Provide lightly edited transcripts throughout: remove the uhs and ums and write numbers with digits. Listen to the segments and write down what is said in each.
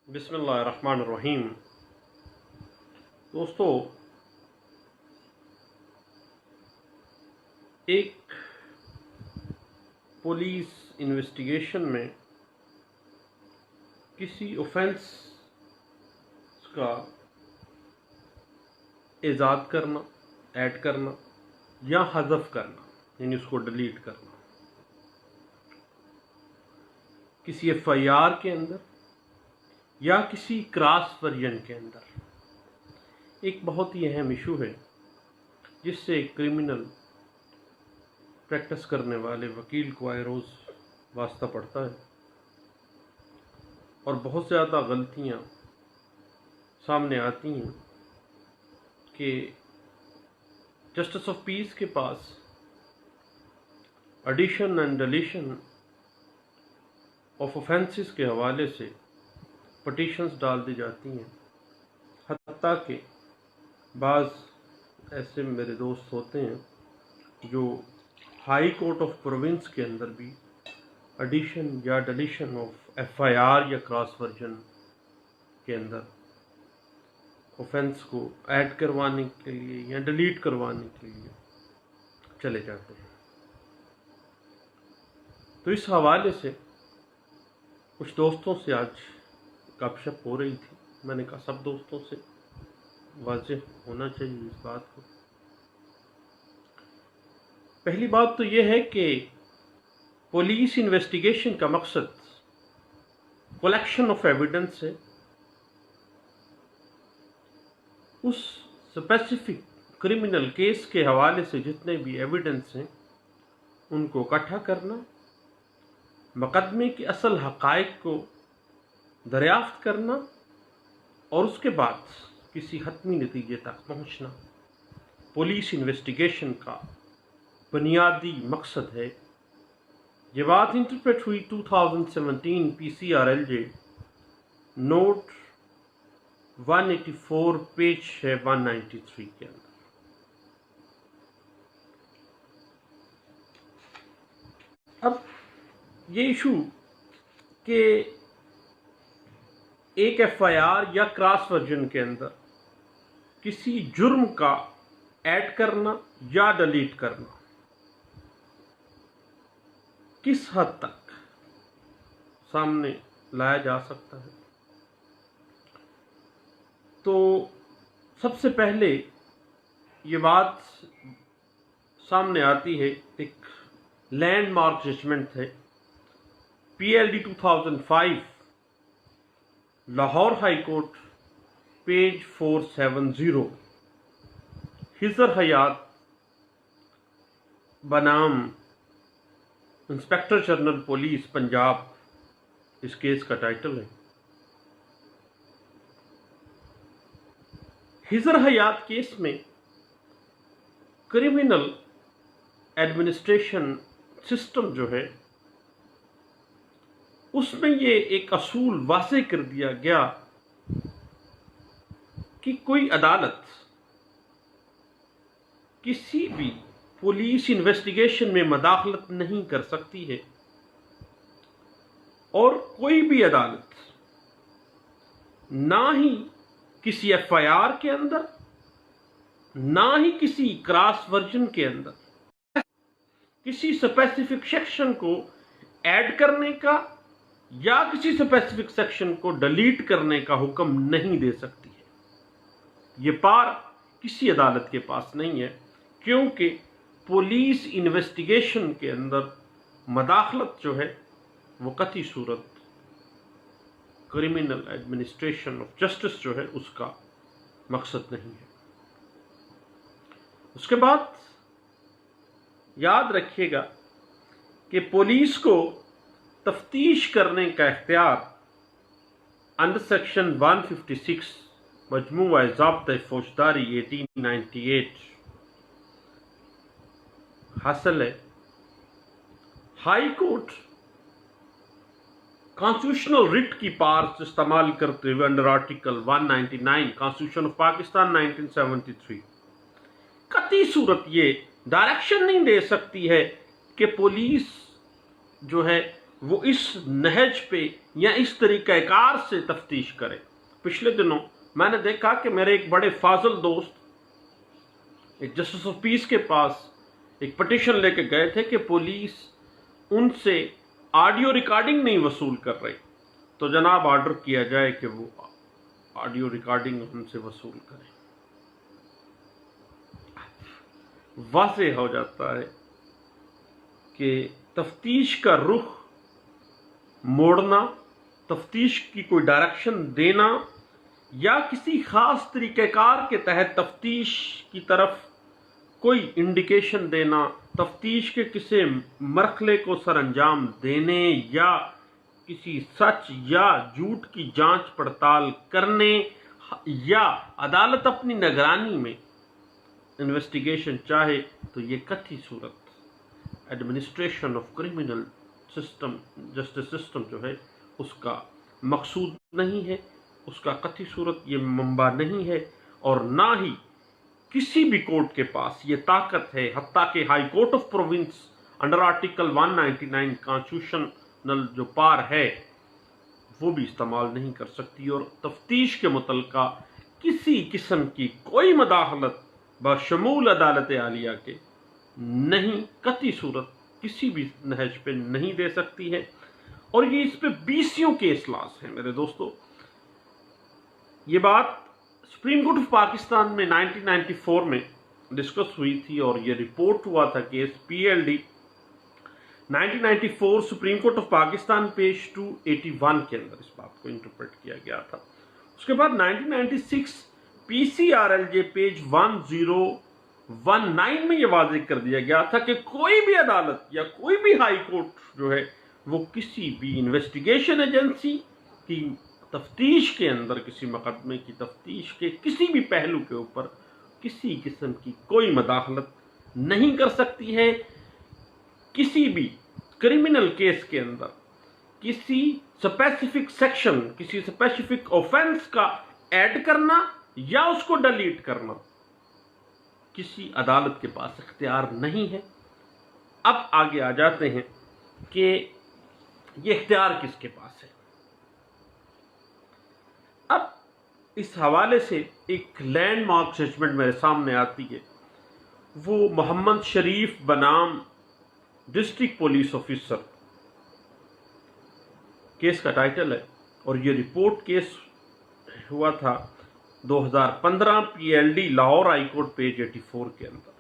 बिस्मिल्लाहिर्रहमानिर्रहीम। दोस्तों, एक पुलिस इन्वेस्टिगेशन में किसी ऑफेंस का इजाद करना, ऐड करना या हज़फ करना, यानी उसको डिलीट करना, किसी एफआईआर के अंदर या किसी क्रॉस वर्जन के अंदर एक बहुत ही अहम इशू है, जिससे क्रिमिनल प्रैक्टिस करने वाले वकील को आए रोज़ वास्ता पड़ता है और बहुत ज़्यादा गलतियां सामने आती हैं कि जस्टिस ऑफ पीस के पास addition and deletion of offences के हवाले से पटिशन्स डाल दी जाती हैं। हत्ता कि बाज़ ऐसे मेरे दोस्त होते हैं जो हाई कोर्ट ऑफ प्रोविंस के अंदर भी एडिशन या डिलीशन ऑफ एफआईआर या क्रॉस वर्जन के अंदर ऑफेंस को ऐड करवाने के लिए या डिलीट करवाने के लिए चले जाते हैं। तो इस हवाले से कुछ दोस्तों से आज गपशप हो रही थी। मैंने कहा सब दोस्तों से वाज़ेह होना चाहिए इस बात को। पहली बात तो यह है कि पुलिस इन्वेस्टिगेशन का मकसद कलेक्शन ऑफ एविडेंस है, उस स्पेसिफिक क्रिमिनल केस के हवाले से जितने भी एविडेंस हैं उनको इकट्ठा करना, मुकदमे की असल हक़ाइक़ को दरियाफ्त करना और उसके बाद किसी हतमी नतीजे तक पहुंचना पुलिस इन्वेस्टिगेशन का बुनियादी मकसद है। ये बात इंटरप्रेट हुई 2017 PCRLJ नोट 184 पेज है 193 के अंदर। अब ये इशू के एक एफआईआर या क्रॉस वर्जन के अंदर किसी जुर्म का ऐड करना या डिलीट करना किस हद तक सामने लाया जा सकता है, तो सबसे पहले ये बात सामने आती है, एक लैंडमार्क जजमेंट है PLD 2005 Lahore high court page 470। हिजर हयात बनाम इंस्पेक्टर जनरल पुलिस पंजाब इस केस का टाइटल है। हिजर हयात केस में क्रिमिनल एडमिनिस्ट्रेशन सिस्टम जो है उसमें ये एक असूल वाज़े कर दिया गया कि कोई अदालत किसी भी पुलिस इन्वेस्टिगेशन में मदाखलत नहीं कर सकती है और कोई भी अदालत ना ही किसी एफआईआर के अंदर ना ही किसी क्रॉस वर्जन के अंदर किसी स्पेसिफिक सेक्शन को ऐड करने का या किसी स्पेसिफिक सेक्शन को डिलीट करने का हुक्म नहीं दे सकती है। ये पार किसी अदालत के पास नहीं है, क्योंकि पुलिस इन्वेस्टिगेशन के अंदर मदाखलत जो है वो कतई सूरत क्रिमिनल एडमिनिस्ट्रेशन ऑफ जस्टिस जो है उसका मकसद नहीं है। उसके बाद याद रखिएगा कि पुलिस को तफ्तीश करने का इख्तियार अंडर सेक्शन 156 मजमूआ ज़ाब्ता फौजदारी 1898 हासिल है। हाई कोर्ट कॉन्स्टिट्यूशनल रिट की पावर्स इस्तेमाल करते हुए under article 199 constitution of Pakistan 1973 कतई सूरत ये डायरेक्शन नहीं दे सकती है कि पुलिस जो है वो इस नहज पे یا اس طریقہ کار سے تفتیش کرے۔ پچھلے دنوں میں نے دیکھا کہ میرے ایک بڑے فاضل دوست ایک جسٹس آف پیس کے پاس ایک پٹیشن لے کے گئے تھے کہ پولیس ان سے آڈیو ریکارڈنگ نہیں وصول کر رہی، تو جناب آرڈر کیا جائے کہ وہ آڈیو ریکارڈنگ ان سے وصول کریں۔ واضح ہو جاتا ہے کہ تفتیش کا رخ موڑنا، تفتیش کی کوئی ڈائریکشن دینا یا کسی خاص طریقہ کار کے تحت تفتیش کی طرف کوئی انڈیکیشن دینا، تفتیش کے کسی مرحلے کو سر انجام دینے یا کسی سچ یا جھوٹ کی جانچ پڑتال کرنے یا عدالت اپنی نگرانی میں انویسٹیگیشن چاہے تو یہ قطعی صورت administration of criminal system, justice system جو ہے اس کا مقصود نہیں ہے، اس کا قطعی صورت یہ منبع نہیں ہے، اور نہ ہی کسی بھی کورٹ کے پاس یہ طاقت ہے، حتیٰ کہ high court of province under article 199 constitutional جو پار ہے وہ بھی استعمال نہیں کر سکتی، اور تفتیش کے متعلقہ کسی قسم کی کوئی مداخلت بشمول عدالت عالیہ کے نہیں، قطعی صورت کسی بھی نہج پہ نہیں دے سکتی ہے، اور یہ اس پہ 20 کیس لاس ہیں میرے دوستو۔ یہ بات سپریم کورٹ آف پاکستان میں 1994 میں ڈسکس ہوئی تھی، اور یہ رپورٹ ہوا تھا case PLD 1994 supreme court of Pakistan page 281 کے اندر اس بات کو انٹرپریٹ کیا گیا تھا۔ اس کے بعد 1996 PCRLJ پیج 1019 میں یہ واضح کر دیا گیا تھا کہ کوئی بھی عدالت یا کوئی بھی ہائی کورٹ جو ہے وہ کسی بھی انویسٹیگیشن ایجنسی کی تفتیش کے اندر، کسی مقدمے کی تفتیش کے کسی بھی پہلو کے اوپر کسی قسم کی کوئی مداخلت نہیں کر سکتی ہے۔ کسی بھی کرمنل کیس کے اندر کسی اسپیسیفک سیکشن، کسی اسپیسیفک آفینس کا ایڈ کرنا یا اس کو ڈیلیٹ کرنا کسی عدالت کے پاس اختیار نہیں ہے۔ اب آگے آ جاتے ہیں کہ یہ اختیار کس کے پاس ہے۔ اب اس حوالے سے ایک لینڈ مارک ججمنٹ میرے سامنے آتی ہے، وہ محمد شریف بنام ڈسٹرکٹ پولیس آفیسر کیس کا ٹائٹل ہے، اور یہ رپورٹ کیس ہوا تھا 2015 PLD Lahore high court page 84 کے اندر۔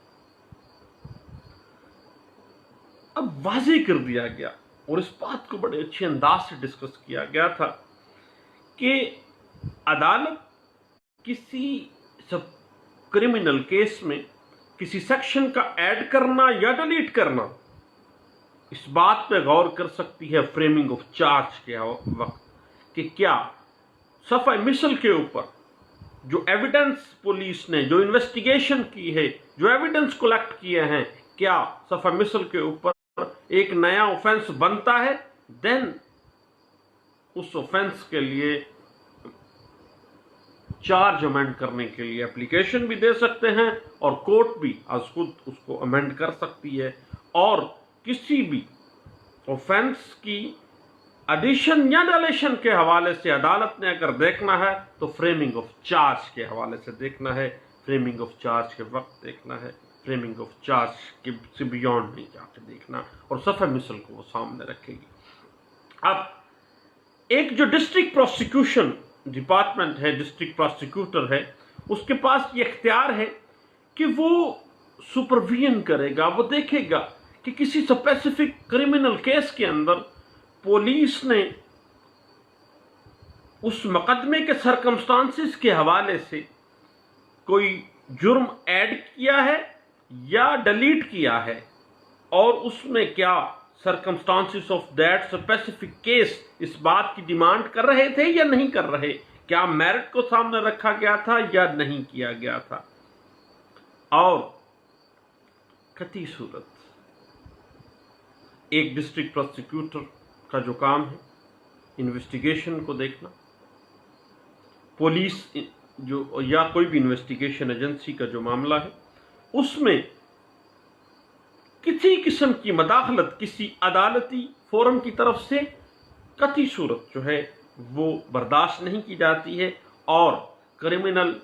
اب واضح کر دیا گیا اور اس بات کو بڑے اچھے انداز سے ڈسکس کیا گیا تھا کہ عدالت کسی کرمنل کیس میں کسی سیکشن کا ایڈ کرنا یا ڈیلیٹ کرنا اس بات پہ غور کر سکتی ہے فریمنگ آف چارج کے وقت کہ کیا صفحہ مثل کے اوپر جو ایویڈنس پولیس نے جو انویسٹیگیشن کی ہے، جو ایویڈنس کلیکٹ کیے ہیں، کیا صفحہ مثل کے اوپر ایک نیا آفینس بنتا ہے، دین اس آفینس کے لیے چارج امینڈ کرنے کے لیے اپلیکیشن بھی دے سکتے ہیں، اور کورٹ بھی از خود اس کو امینڈ کر سکتی ہے، اور کسی بھی آفینس کی ایڈیشن یا ڈیلیشن کے حوالے سے عدالت نے اگر دیکھنا ہے تو فریمنگ آف چارج کے حوالے سے دیکھنا ہے، فریمنگ آف چارج کے وقت دیکھنا ہے، فریمنگ آف چارج سے بیونڈ نہیں جا کے دیکھنا، اور صفحہ مثل کو وہ سامنے رکھے گی۔ اب ایک جو ڈسٹرکٹ پروسیکیوشن ڈپارٹمنٹ ہے، ڈسٹرکٹ پروسیکیوٹر ہے، اس کے پاس یہ اختیار ہے کہ وہ سپرویژن کرے گا، وہ دیکھے گا کہ کسی اسپیسیفک کرمنل کیس کے اندر پولیس نے اس مقدمے کے سرکمسٹانسز کے حوالے سے کوئی جرم ایڈ کیا ہے یا ڈیلیٹ کیا ہے، اور اس میں کیا circumstances of that specific case اس بات کی ڈیمانڈ کر رہے تھے یا نہیں کر رہے، کیا میرٹ کو سامنے رکھا گیا تھا یا نہیں کیا گیا تھا۔ اور قطعی صورت ایک ڈسٹرکٹ پروسیکیوٹر کا جو کام ہے انویسٹیگیشن کو دیکھنا، پولیس جو یا کوئی بھی انویسٹیگیشن ایجنسی کا جو معاملہ ہے اس میں کسی قسم کی مداخلت کسی عدالتی فورم کی طرف سے कतई सूरत जो है वो बर्दाश्त नहीं की जाती है। और क्रिमिनल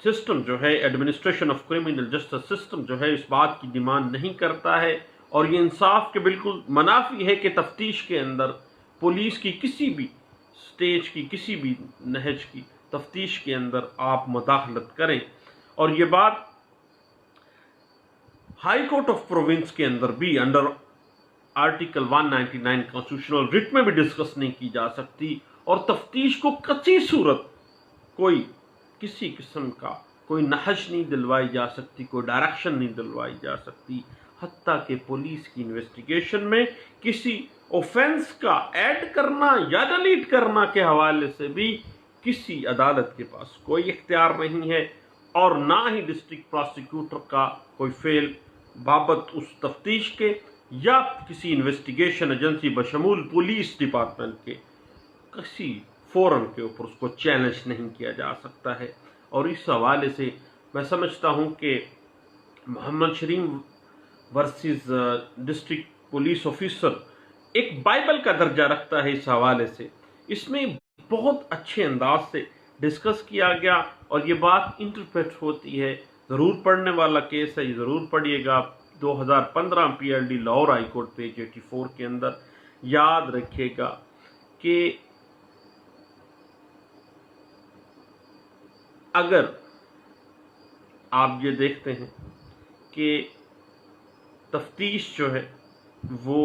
सिस्टम जो है, administration of criminal justice system जो है, इस बात की डिमांड नहीं करता है। और ये इंसाफ के बिल्कुल मनाफी है कि तफ्तीश के अंदर पुलिस की किसी भी स्टेज की, किसी भी नहज की तफ्तीश के अंदर आप मुदाखलत करें। और ये बात हाई कोर्ट ऑफ प्रोविंस के अंदर भी अंडर आर्टिकल 199 कॉन्स्टिट्यूशनल रिट में भी डिस्कस नहीं की जा सकती। और तफ्तीश को कतई सूरत कोई किसी किस्म का कोई नहज नहीं दिलवाई जा सकती, कोई डायरेक्शन नहीं दिलवाई जा सकती। हत्ता कि पुलिस की इन्वेस्टिगेशन में किसी ऑफेंस का ऐड करना या डिलीट करना के हवाले से भी किसी अदालत के पास कोई इख्तियार नहीं है। और ना ही डिस्ट्रिक्ट प्रोसिक्यूटर का कोई फेल बाबत उस तफ्तीश के या किसी इन्वेस्टिगेशन एजेंसी बशमूल पुलिस डिपार्टमेंट के किसी फोरम के ऊपर उसको चैलेंज नहीं किया जा सकता है। और इस हवाले से मैं समझता हूं कि Mohammad Sharim versus district police officer एक बाइबल का दर्जा रखता है। इस हवाले से इसमें बहुत अच्छे अंदाज से डिस्कस किया गया और ये बात इंटरप्रेट होती है। ज़रूर पढ़ने वाला केस है, ये ज़रूर पढ़िएगा। 2015 PLD Lahore high court page 84 के अंदर। याद रखिएगा कि अगर आप ये देखते हैं कि तफ्तीश जो है वो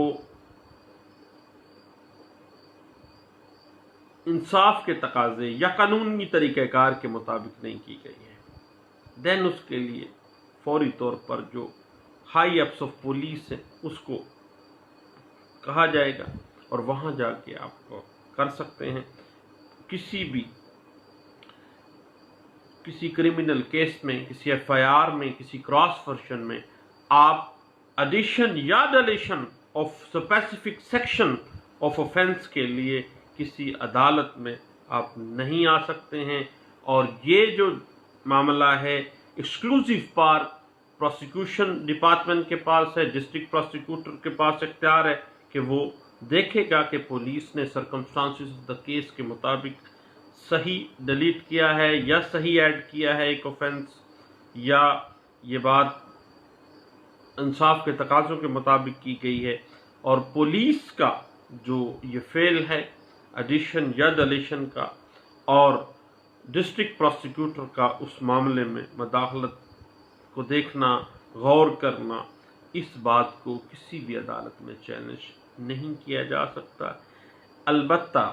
इंसाफ के तकाजे या कानूनी तरीक़ाकार के मुताबिक नहीं की गई है, देन उसके लिए फौरी तौर पर जो हाई अप्स ऑफ पुलिस है उसको कहा जाएगा और वहाँ जाके आप कर सकते हैं। किसी क्रिमिनल केस में, किसी FIR में, किसी क्रॉस वर्जन में आप एडिशन या deletion of specific section of offence के लिए किसी अदालत में आप नहीं आ सकते हैं। और ये जो मामला है एक्सक्लूसिव पावर प्रोसिक्यूशन डिपार्टमेंट के पास है, डिस्ट्रिक्ट प्रोसिक्यूटर के पास इख्तियार है कि वो देखेगा कि पुलिस ने सर्कमस्टांसिस ऑफ द केस के मुताबिक सही डिलीट किया है या सही ऐड किया है एक ऑफेंस, या ये बात इंसाफ के तकाज़ों के मुताबिक की गई है। और पुलिस का जो ये फेल है एडिशन या डिलीशन का और डिस्ट्रिक्ट प्रोसिक्यूटर का उस मामले में मदाखलत को देखना, गौर करना, इस बात को किसी भी अदालत में चैलेंज नहीं किया जा सकता। अलबत्ता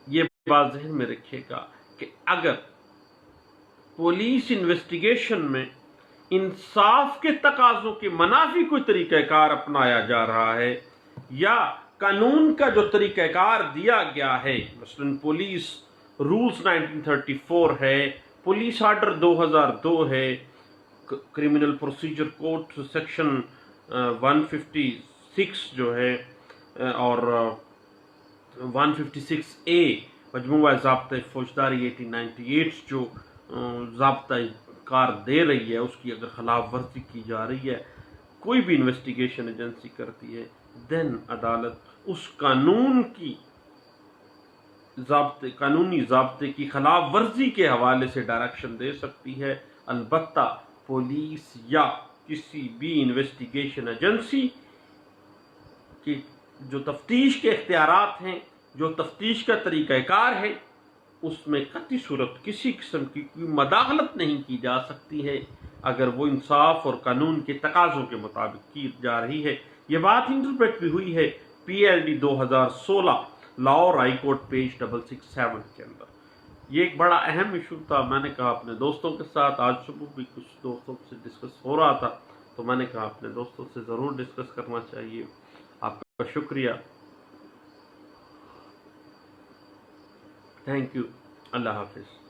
ये बात ज़हन में रखिएगा कि अगर पुलिस इन्वेस्टिगेशन में इंसाफ के तकाज़ों के मनाफी कोई तरीक़ाकार अपनाया जा रहा है या कानून का जो तरीक़ाकार दिया गया है, मसलन पुलिस रूल्स 1934 है, पुलिस आर्डर 2002 है, क्रिमिनल प्रोसीजर कोड सेक्शन 156 जो है और 156A मजमूआ ज़ाब्ता फौजदारी 1898 जो ज़ाब्ता कार दे रही है, उसकी अगर खिलाफ वर्जी की जा रही है, कोई भी इन्वेस्टिगेशन एजेंसी करती है, देन अदालत उस कानूनी ज़ाब्ते की खिलाफ वर्जी के हवाले से डायरेक्शन दे सकती है। अलबत्ता पुलिस या किसी भी इन्वेस्टिगेशन एजेंसी की जो तफ्तीश के इख्तियारात हैं, जो तफ्तीश का तरीक़ाकार है, उसमें कतई सूरत किसी किस्म की कोई मदाखलत नहीं की जा सकती है अगर वो इंसाफ और कानून के तकाज़ों के मुताबिक की जा रही है। ये बात इंटरप्रेट भी हुई है PLD 2016 Lahore high court page 667 के अंदर। ये एक बड़ा अहम इशू था। मैंने कहा अपने दोस्तों के साथ, आज सुबह भी कुछ दोस्तों से डिस्कस हो रहा था, तो मैंने कहा अपने दोस्तों से ज़रूर डिस्कस करना चाहिए। आपका शुक्रिया, थैंक यू, अल्लाह हाफिज़।